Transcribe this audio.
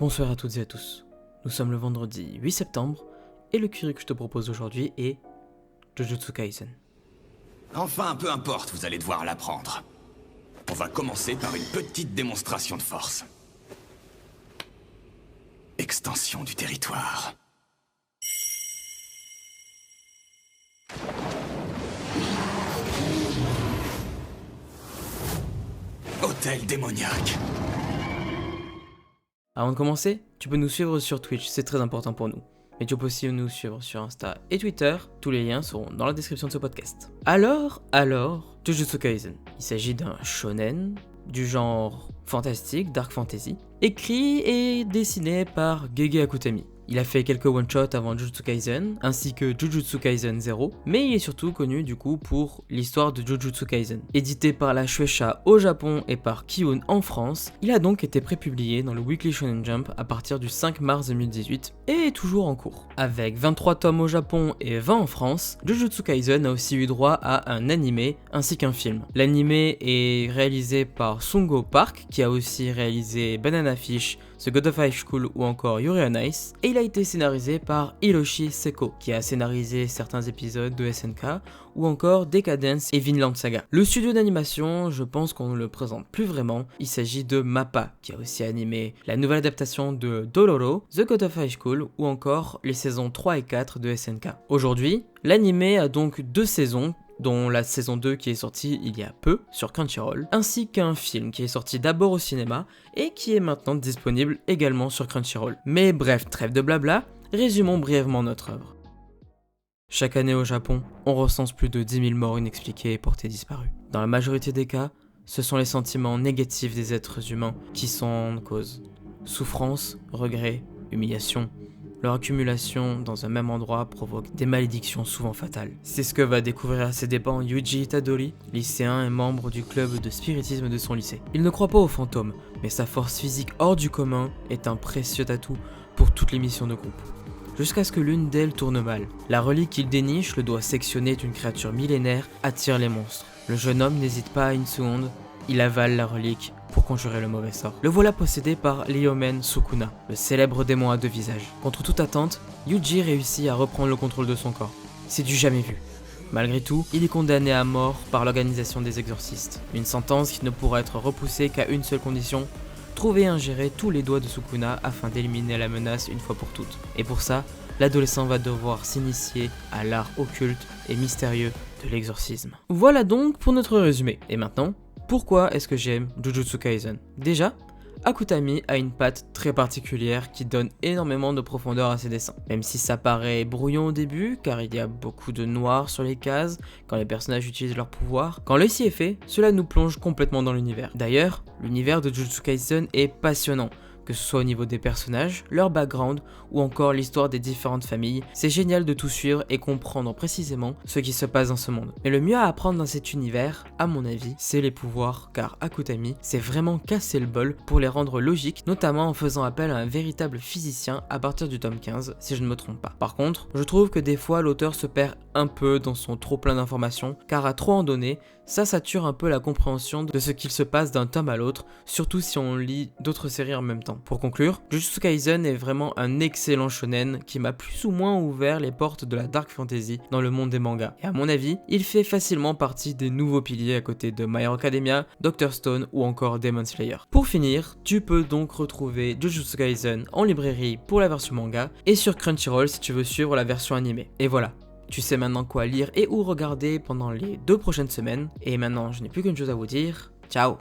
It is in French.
Bonsoir à toutes et à tous. Nous sommes le vendredi 8 septembre et le curry que je te propose aujourd'hui est Jujutsu Kaisen. Enfin, peu importe, vous allez devoir l'apprendre. On va commencer par une petite démonstration de force. Extension du territoire. Hôtel démoniaque. Avant de commencer, tu peux nous suivre sur Twitch, c'est très important pour nous. Mais tu peux aussi nous suivre sur Insta et Twitter, tous les liens seront dans la description de ce podcast. Alors, Jujutsu Kaisen. Il s'agit d'un shonen du genre fantastique, dark fantasy, écrit et dessiné par Gege Akutami. Il a fait quelques one-shots avant Jujutsu Kaisen, ainsi que Jujutsu Kaisen 0, mais il est surtout connu du coup pour l'histoire de Jujutsu Kaisen. Édité par la Shueisha au Japon et par Kiun en France, il a donc été prépublié dans le Weekly Shonen Jump à partir du 5 mars 2018 et est toujours en cours. Avec 23 tomes au Japon et 20 en France, Jujutsu Kaisen a aussi eu droit à un animé ainsi qu'un film. L'animé est réalisé par Sungo Park, qui a aussi réalisé Banana Fish, The God of High School ou encore Yuri on Ice, et il a été scénarisé par Hiroshi Seko, qui a scénarisé certains épisodes de SNK ou encore Decadence et Vinland Saga. Le studio d'animation, je pense qu'on ne le présente plus vraiment, il s'agit de MAPPA, qui a aussi animé la nouvelle adaptation de Dororo, The God of High School ou encore les saisons 3 et 4 de SNK. Aujourd'hui, l'animé a donc 2 saisons, dont la saison 2 qui est sortie il y a peu sur Crunchyroll, ainsi qu'un film qui est sorti d'abord au cinéma et qui est maintenant disponible également sur Crunchyroll. Mais bref, trêve de blabla, résumons brièvement notre œuvre. Chaque année au Japon, on recense plus de 10 000 morts inexpliquées et portées disparues. Dans la majorité des cas, ce sont les sentiments négatifs des êtres humains qui sont en cause. Souffrance, regret, humiliation. Leur accumulation dans un même endroit provoque des malédictions souvent fatales. C'est ce que va découvrir à ses dépens Yuji Itadori, lycéen et membre du club de spiritisme de son lycée. Il ne croit pas aux fantômes, mais sa force physique hors du commun est un précieux atout pour toutes les missions de groupe. Jusqu'à ce que l'une d'elles tourne mal. La relique qu'il déniche, le doigt sectionné d'une créature millénaire, attire les monstres. Le jeune homme n'hésite pas une seconde, il avale la relique pour conjurer le mauvais sort. Le voilà possédé par Ryomen Sukuna, le célèbre démon à 2 visages. Contre toute attente, Yuji réussit à reprendre le contrôle de son corps. C'est du jamais vu. Malgré tout, il est condamné à mort par l'organisation des exorcistes. Une sentence qui ne pourra être repoussée qu'à une seule condition, trouver et ingérer tous les doigts de Sukuna afin d'éliminer la menace une fois pour toutes. Et pour ça, l'adolescent va devoir s'initier à l'art occulte et mystérieux de l'exorcisme. Voilà donc pour notre résumé. Et maintenant, pourquoi est-ce que j'aime Jujutsu Kaisen? Déjà, Akutami a une patte très particulière qui donne énormément de profondeur à ses dessins. Même si ça paraît brouillon au début, car il y a beaucoup de noir sur les cases, quand les personnages utilisent leurs pouvoirs, quand l'œil est fait, cela nous plonge complètement dans l'univers. D'ailleurs, l'univers de Jujutsu Kaisen est passionnant. Que ce soit au niveau des personnages, leur background ou encore l'histoire des différentes familles, c'est génial de tout suivre et comprendre précisément ce qui se passe dans ce monde. Mais le mieux à apprendre dans cet univers, à mon avis, c'est les pouvoirs, car Akutami s'est vraiment cassé le bol pour les rendre logiques, notamment en faisant appel à un véritable physicien à partir du tome 15, si je ne me trompe pas. Par contre, je trouve que des fois l'auteur se perd un peu dans son trop plein d'informations, car à trop en donner, ça sature un peu la compréhension de ce qu'il se passe d'un tome à l'autre, surtout si on lit d'autres séries en même temps. Pour conclure, Jujutsu Kaisen est vraiment un excellent shonen qui m'a plus ou moins ouvert les portes de la dark fantasy dans le monde des mangas. Et à mon avis, il fait facilement partie des nouveaux piliers à côté de My Hero Academia, Dr. Stone ou encore Demon Slayer. Pour finir, tu peux donc retrouver Jujutsu Kaisen en librairie pour la version manga et sur Crunchyroll si tu veux suivre la version animée. Et voilà. Tu sais maintenant quoi lire et où regarder pendant les 2 prochaines semaines. Et maintenant, je n'ai plus qu'une chose à vous dire. Ciao!